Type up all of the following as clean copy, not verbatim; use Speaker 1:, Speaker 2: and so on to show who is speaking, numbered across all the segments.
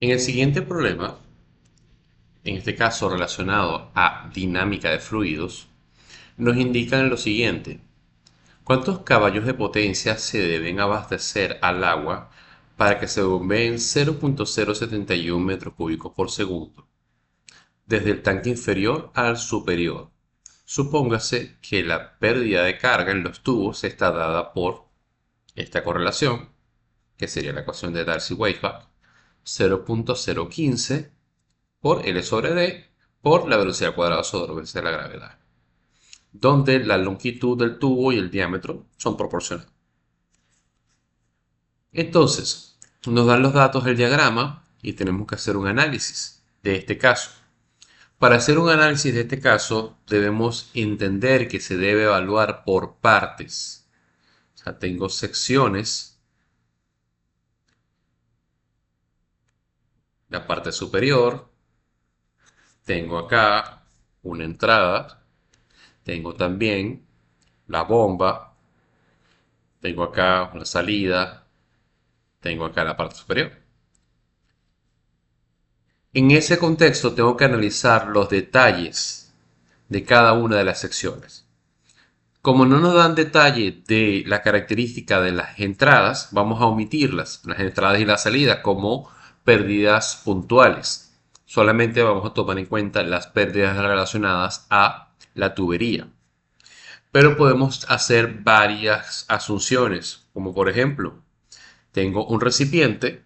Speaker 1: En el siguiente problema, en este caso relacionado a dinámica de fluidos, nos indican lo siguiente. ¿Cuántos caballos de potencia se deben abastecer al agua para que se bombeen 0.071 metros cúbicos por segundo, desde el tanque inferior al superior? Supóngase que la pérdida de carga en los tubos está dada por esta correlación, que sería la ecuación de Darcy-Weisbach, 0.015 por L sobre D por la velocidad cuadrada sobre la velocidad de la gravedad, donde la longitud del tubo y el diámetro son proporcionales. Entonces, nos dan los datos del diagrama y tenemos que hacer un análisis de este caso. Para hacer un análisis de este caso, debemos entender que se debe evaluar por partes. O sea, tengo secciones, la parte superior, tengo acá una entrada, tengo también la bomba, tengo acá una salida, tengo acá la parte superior. En ese contexto tengo que analizar los detalles de cada una de las secciones. Como no nos dan detalle de la característica de las entradas, vamos a omitirlas, las entradas y las salidas, como pérdidas puntuales. Solamente vamos a tomar en cuenta las pérdidas relacionadas a la tubería. Pero podemos hacer varias asunciones, como por ejemplo, tengo un recipiente.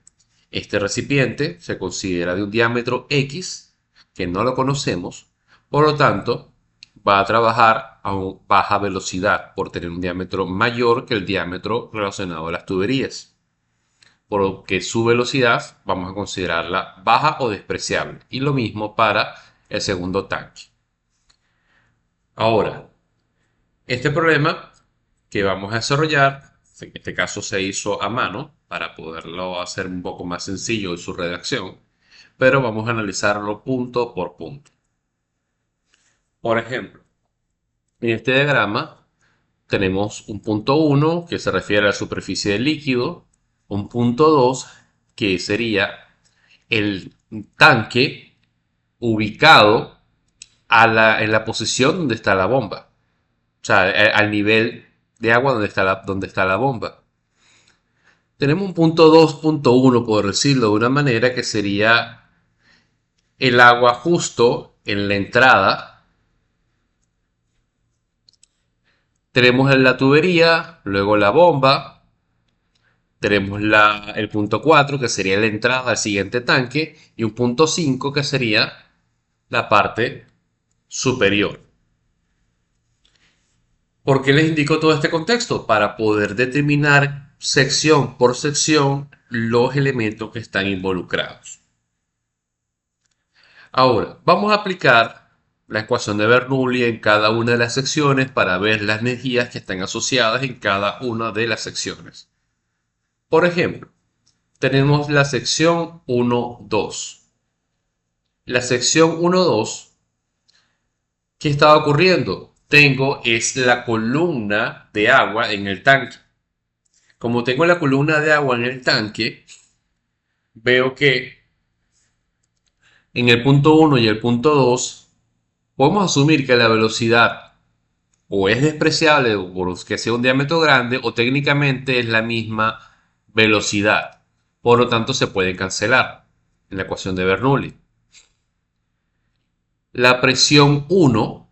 Speaker 1: Este recipiente se considera de un diámetro X, que no lo conocemos. Por lo tanto, va a trabajar a baja velocidad por tener un diámetro mayor que el diámetro relacionado a las tuberías. Por lo que su velocidad vamos a considerarla baja o despreciable. Y lo mismo para el segundo tanque. Ahora, este problema que vamos a desarrollar, en este caso se hizo a mano para poderlo hacer un poco más sencillo en su redacción, pero vamos a analizarlo punto por punto. Por ejemplo, en este diagrama tenemos un punto 1 que se refiere a la superficie del líquido, un punto 2 que sería el tanque ubicado en la posición donde está la bomba, o sea, al nivel de agua donde está la bomba. Tenemos un punto 2.1, por decirlo de una manera, que sería el agua justo en la entrada. Tenemos la tubería, luego la bomba. Tenemos el punto 4, que sería la entrada al siguiente tanque. Y un punto 5, que sería la parte superior. ¿Por qué les indico todo este contexto? Para poder determinar sección por sección los elementos que están involucrados. Ahora, vamos a aplicar la ecuación de Bernoulli en cada una de las secciones para ver las energías que están asociadas en cada una de las secciones. Por ejemplo, tenemos la sección 1-2. La sección 1-2, ¿qué está ocurriendo? Es la columna de agua en el tanque. Como tengo la columna de agua en el tanque, veo que en el punto 1 y el punto 2 podemos asumir que la velocidad o es despreciable porque sea un diámetro grande o técnicamente es la misma velocidad. Por lo tanto, se puede cancelar en la ecuación de Bernoulli. La presión 1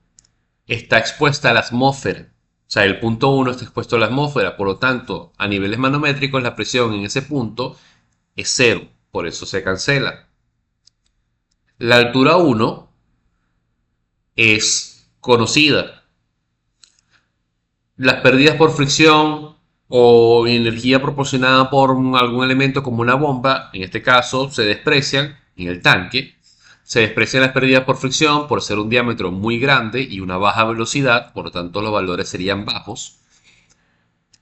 Speaker 1: está expuesta a la atmósfera. O sea, el punto 1 está expuesto a la atmósfera. Por lo tanto, a niveles manométricos, la presión en ese punto es cero. Por eso se cancela. La altura 1 es conocida. Las pérdidas por fricción o energía proporcionada por algún elemento como una bomba, en este caso, se desprecian en el tanque. Se desprecian las pérdidas por fricción por ser un diámetro muy grande y una baja velocidad, por lo tanto los valores serían bajos.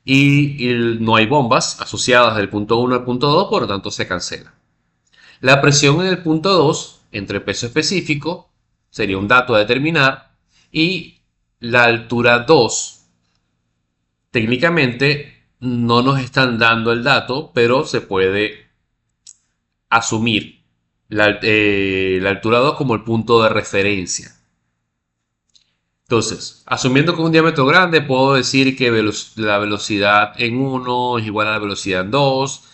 Speaker 1: Y no hay bombas asociadas del punto 1 al punto 2, por lo tanto se cancela. La presión en el punto 2, entre peso específico, sería un dato a determinar, y la altura 2, técnicamente no nos están dando el dato, pero se puede asumir. la altura 2 como el punto de referencia. Entonces, asumiendo que un diámetro grande, puedo decir que la velocidad en 1 es igual a la velocidad en 2.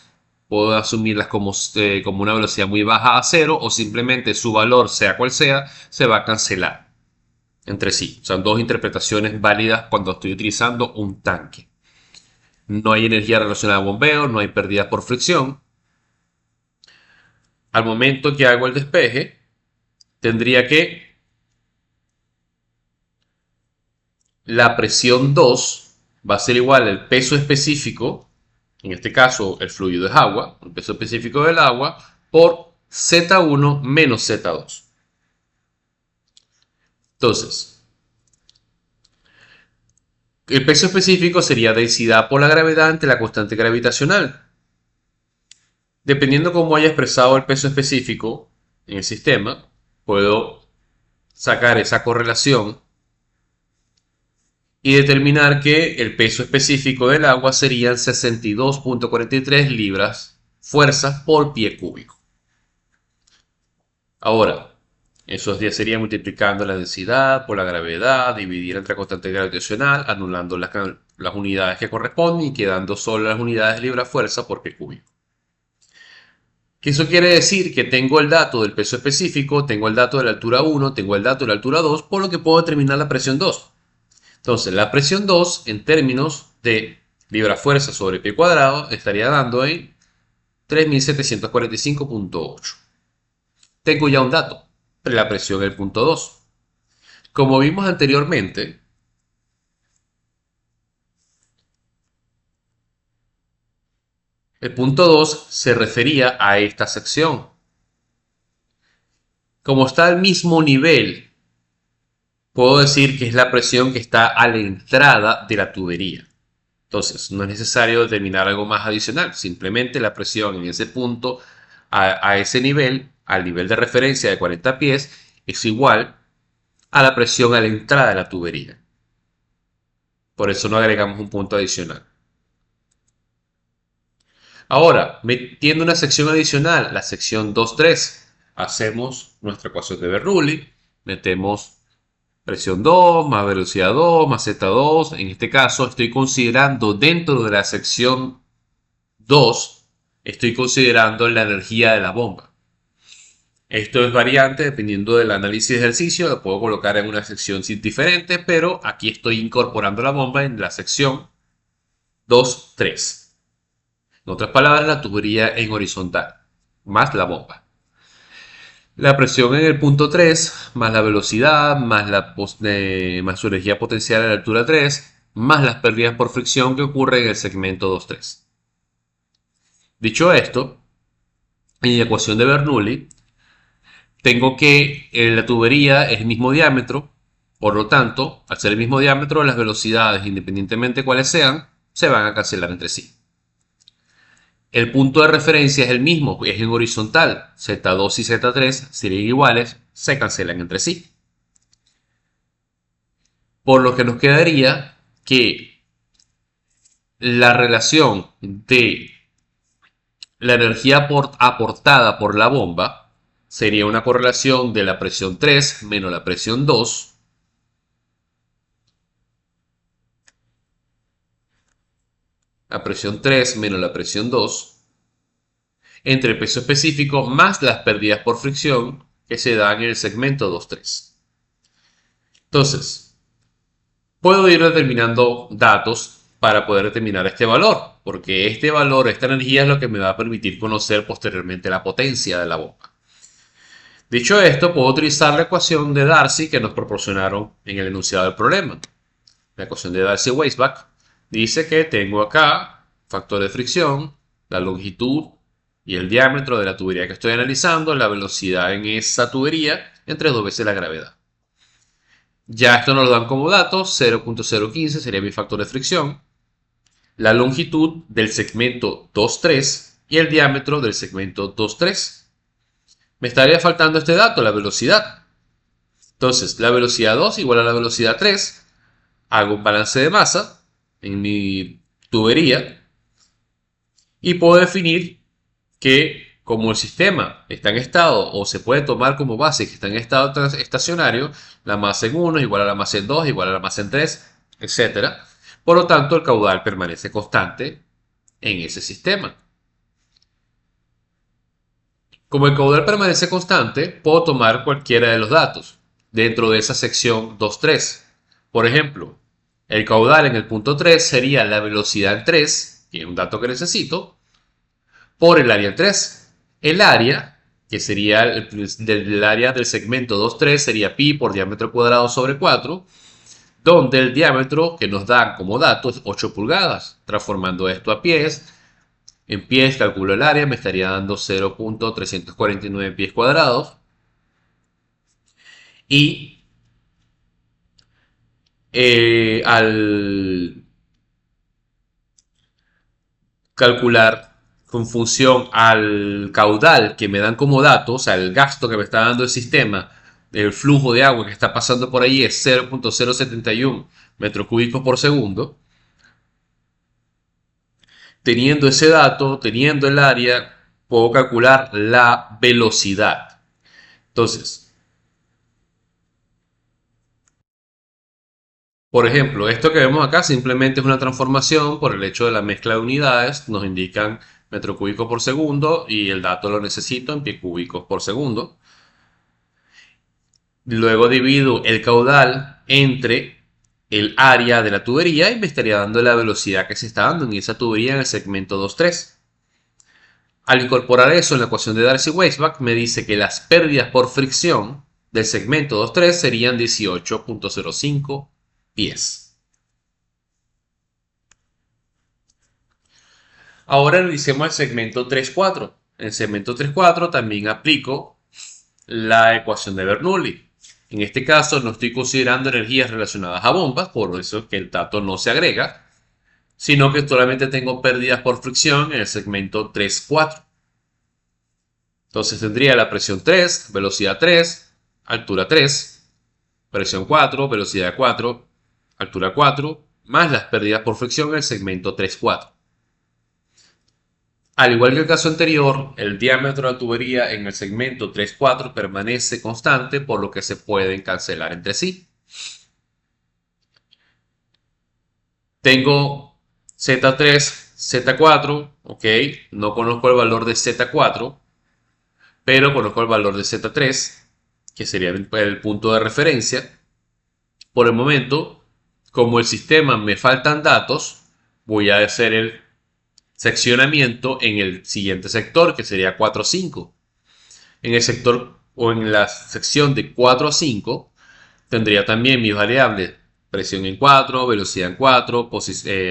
Speaker 1: Puedo asumirlas como una velocidad muy baja a 0, o simplemente su valor, sea cual sea, se va a cancelar entre sí. Son dos interpretaciones válidas cuando estoy utilizando un tanque. No hay energía relacionada a bombeo, no hay pérdida por fricción. Al momento que hago el despeje, tendría que la presión 2 va a ser igual al peso específico, en este caso el fluido es agua, el peso específico del agua, por Z1 menos Z2. Entonces, el peso específico sería densidad por la gravedad ante la constante gravitacional. Dependiendo cómo haya expresado el peso específico en el sistema, puedo sacar esa correlación y determinar que el peso específico del agua serían 62.43 libras fuerzas por pie cúbico. Ahora, eso ya sería multiplicando la densidad por la gravedad, dividir entre constante gravitacional, anulando las unidades que corresponden y quedando solo las unidades de libra-fuerza por pie cúbico. ¿Qué eso quiere decir? Que tengo el dato del peso específico, tengo el dato de la altura 1, tengo el dato de la altura 2, por lo que puedo determinar la presión 2. Entonces, la presión 2 en términos de libra-fuerza sobre pie cuadrado estaría dando en 3745.8. Tengo ya un dato, la presión en el punto 2. Como vimos anteriormente, el punto 2 se refería a esta sección. Como está al mismo nivel, puedo decir que es la presión que está a la entrada de la tubería. Entonces, no es necesario determinar algo más adicional. Simplemente la presión en ese punto, a ese nivel, al nivel de referencia de 40 pies, es igual a la presión a la entrada de la tubería. Por eso no agregamos un punto adicional. Ahora, metiendo una sección adicional, la sección 2.3, hacemos nuestra ecuación de Bernoulli, metemos presión 2 más velocidad 2 más Z2. En este caso estoy considerando dentro de la sección 2, estoy considerando la energía de la bomba. Esto es variante dependiendo del análisis de ejercicio, lo puedo colocar en una sección diferente, pero aquí estoy incorporando la bomba en la sección 2.3. En otras palabras, la tubería en horizontal, más la bomba. La presión en el punto 3, más la velocidad, más su energía potencial a la altura 3, más las pérdidas por fricción que ocurren en el segmento 2.3. Dicho esto, en la ecuación de Bernoulli, tengo que la tubería es el mismo diámetro, por lo tanto, al ser el mismo diámetro, las velocidades, independientemente de cuáles sean, se van a cancelar entre sí. El punto de referencia es el mismo, es en horizontal. Z2 y Z3 serían iguales, se cancelan entre sí. Por lo que nos quedaría que la relación de la energía aportada por la bomba sería una correlación de la presión 3 menos la presión 2. La presión 3 menos la presión 2 entre el peso específico más las pérdidas por fricción que se dan en el segmento 2.3. Entonces, puedo ir determinando datos para poder determinar este valor, porque este valor, esta energía es lo que me va a permitir conocer posteriormente la potencia de la bomba. Dicho esto, puedo utilizar la ecuación de Darcy que nos proporcionaron en el enunciado del problema. La ecuación de Darcy-Weisbach dice que tengo acá factor de fricción, la longitud y el diámetro de la tubería que estoy analizando, la velocidad en esa tubería entre dos veces la gravedad. Ya esto nos lo dan como datos, 0.015 sería mi factor de fricción, la longitud del segmento 2.3 y el diámetro del segmento 2.3. Me estaría faltando este dato, la velocidad. Entonces, la velocidad 2 igual a la velocidad 3. Hago un balance de masa en mi tubería y puedo definir que como el sistema está en estado, o se puede tomar como base que está en estado estacionario, la masa en 1 es igual a la masa en 2, igual a la masa en 3, etc. Por lo tanto, el caudal permanece constante en ese sistema. Como el caudal permanece constante, puedo tomar cualquiera de los datos dentro de esa sección 2.3. Por ejemplo, el caudal en el punto 3 sería la velocidad en 3, que es un dato que necesito, por el área en 3. El área, que sería el área del segmento 2.3, sería pi por diámetro cuadrado sobre 4, donde el diámetro que nos dan como dato es 8 pulgadas. Transformando esto a pies, en pies calculo el área, me estaría dando 0.349 pies cuadrados. Y al calcular con función al caudal que me dan como dato, o sea, el gasto que me está dando el sistema, el flujo de agua que está pasando por ahí es 0.071 metros cúbicos por segundo. Teniendo ese dato, teniendo el área, puedo calcular la velocidad. Entonces, por ejemplo, esto que vemos acá simplemente es una transformación por el hecho de la mezcla de unidades. Nos indican metro cúbico por segundo y el dato lo necesito en pie cúbicos por segundo. Luego divido el caudal entre el área de la tubería y me estaría dando la velocidad que se está dando en esa tubería en el segmento 2.3. Al incorporar eso en la ecuación de Darcy-Weisbach, me dice que las pérdidas por fricción del segmento 2.3 serían 18.05 pies. Ahora analicemos el segmento 3.4. En el segmento 3.4 también aplico la ecuación de Bernoulli. En este caso no estoy considerando energías relacionadas a bombas, por eso es que el dato no se agrega, sino que solamente tengo pérdidas por fricción en el segmento 3.4. Entonces tendría la presión 3, velocidad 3, altura 3, presión 4, velocidad 4, altura 4, más las pérdidas por fricción en el segmento 3.4. Al igual que el caso anterior, el diámetro de la tubería en el segmento 3.4 permanece constante, por lo que se pueden cancelar entre sí. Tengo Z3, Z4, ok, no conozco el valor de Z4, pero conozco el valor de Z3, que sería el punto de referencia. Por el momento, como el sistema me faltan datos, voy a hacer el seccionamiento en el siguiente sector, que sería 4 a 5. En el sector o en la sección de 4 a 5 tendría también mis variables: presión en 4, velocidad en 4,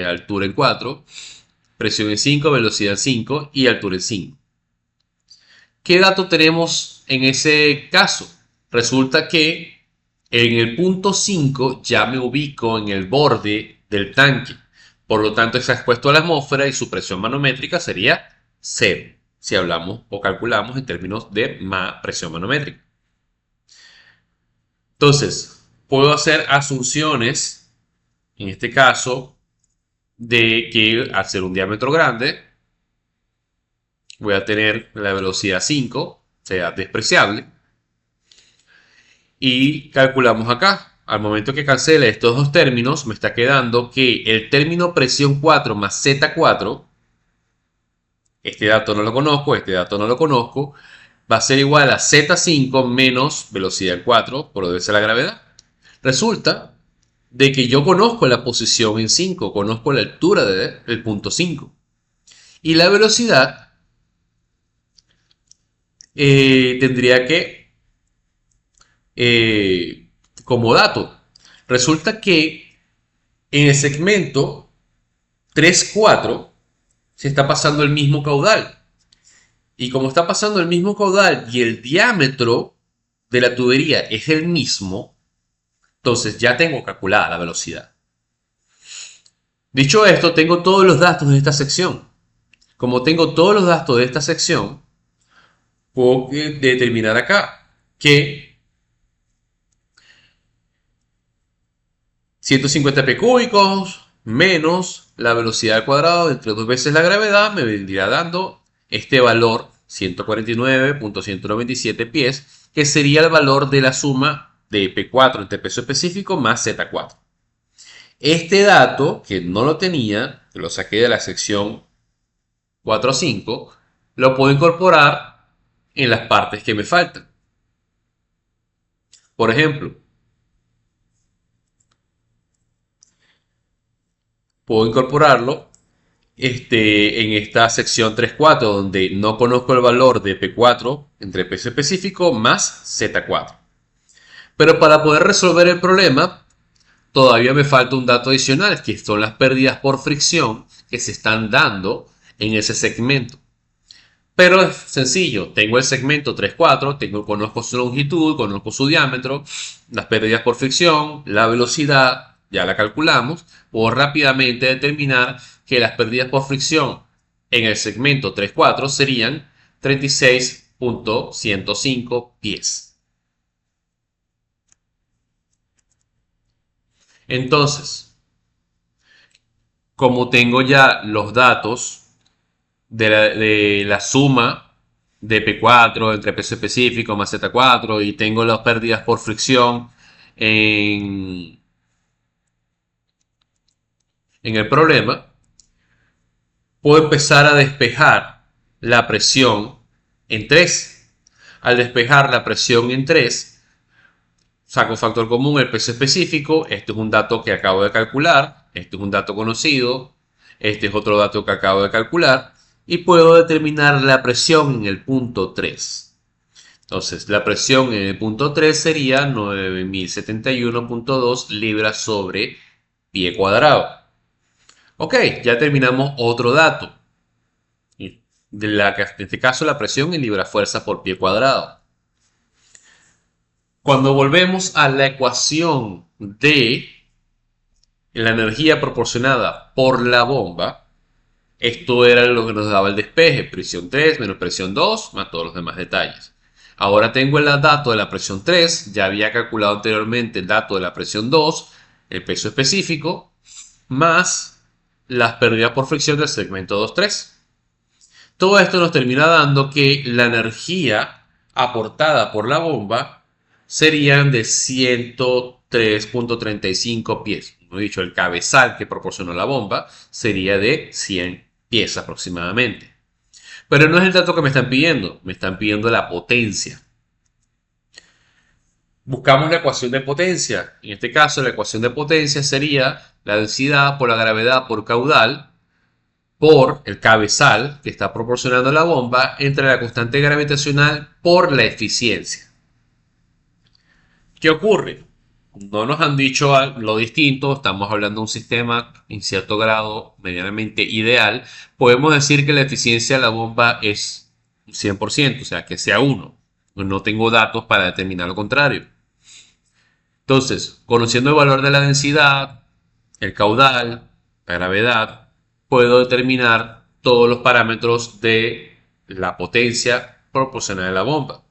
Speaker 1: altura en 4, presión en 5, velocidad en 5 y altura en 5. ¿Qué dato tenemos en ese caso? Resulta que en el punto 5 ya me ubico en el borde del tanque. Por lo tanto, está expuesto a la atmósfera y su presión manométrica sería 0, si hablamos o calculamos en términos de presión manométrica. Entonces, puedo hacer asunciones, en este caso, de que al ser un diámetro grande, voy a tener la velocidad 5, o sea, despreciable. Y calculamos acá. Al momento que cancele estos dos términos, me está quedando que el término presión 4 más Z4, este dato no lo conozco, este dato no lo conozco, va a ser igual a Z5 menos velocidad 4, por obedece a la gravedad. Resulta de que yo conozco la posición en 5, conozco la altura del punto 5. Y la velocidad tendría que, como dato, resulta que en el segmento 3.4 se está pasando el mismo caudal. Y como está pasando el mismo caudal y el diámetro de la tubería es el mismo, entonces ya tengo calculada la velocidad. Dicho esto, tengo todos los datos de esta sección. Como tengo todos los datos de esta sección, puedo determinar acá que 150 p cúbicos menos la velocidad al cuadrado entre dos veces la gravedad me vendría dando este valor 149.197 pies, que sería el valor de la suma de P4 entre peso específico más Z4. Este dato, que no lo tenía, que lo saqué de la sección 4 a 5, lo puedo incorporar en las partes que me faltan. Por ejemplo, puedo incorporarlo en esta sección 3.4, donde no conozco el valor de P4 entre peso específico más Z4. Pero para poder resolver el problema, todavía me falta un dato adicional, que son las pérdidas por fricción que se están dando en ese segmento. Pero es sencillo, tengo el segmento 3.4, conozco su longitud, conozco su diámetro, las pérdidas por fricción, la velocidad, ya la calculamos, puedo rápidamente determinar que las pérdidas por fricción en el segmento 3.4 serían 36.105 pies. Entonces, como tengo ya los datos de la suma de P4 entre peso específico más Z4 y tengo las pérdidas por fricción en, en el problema, puedo empezar a despejar la presión en 3. Al despejar la presión en 3, saco factor común el peso específico. Este es un dato que acabo de calcular, este es un dato conocido, este es otro dato que acabo de calcular, y puedo determinar la presión en el punto 3. Entonces, la presión en el punto 3 sería 9071.2 libras sobre pie cuadrado. Ok, ya terminamos otro dato. En este caso, la presión en libras fuerza por pie cuadrado. Cuando volvemos a la ecuación de la energía proporcionada por la bomba, esto era lo que nos daba el despeje, presión 3 menos presión 2, más todos los demás detalles. Ahora tengo el dato de la presión 3, ya había calculado anteriormente el dato de la presión 2, el peso específico, más las pérdidas por fricción del segmento 2.3. Todo esto nos termina dando que la energía aportada por la bomba serían de 103.35 pies. Como he dicho, el cabezal que proporcionó la bomba sería de 100 pies aproximadamente. Pero no es el dato que me están pidiendo la potencia. Buscamos la ecuación de potencia. En este caso, la ecuación de potencia sería la densidad por la gravedad por caudal por el cabezal que está proporcionando la bomba entre la constante gravitacional por la eficiencia. ¿Qué ocurre? No nos han dicho lo distinto, estamos hablando de un sistema en cierto grado medianamente ideal. Podemos decir que la eficiencia de la bomba es 100%, o sea, que sea 1. No tengo datos para determinar lo contrario. Entonces, conociendo el valor de la densidad, el caudal, la gravedad, puedo determinar todos los parámetros de la potencia proporcional a la bomba.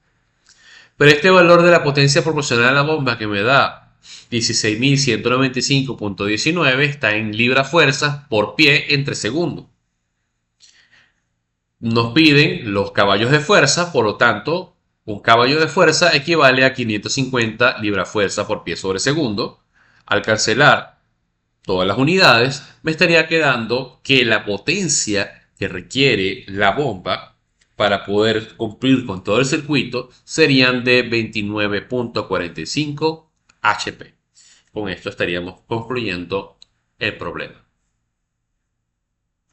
Speaker 1: Pero este valor de la potencia proporcional a la bomba que me da 16.195.19 está en libra-fuerzas por pie entre segundo. Nos piden los caballos de fuerza, por lo tanto, un caballo de fuerza equivale a 550 libra-fuerza por pie sobre segundo. Al cancelar todas las unidades, me estaría quedando que la potencia que requiere la bomba para poder cumplir con todo el circuito serían de 29.45 HP. Con esto estaríamos concluyendo el problema.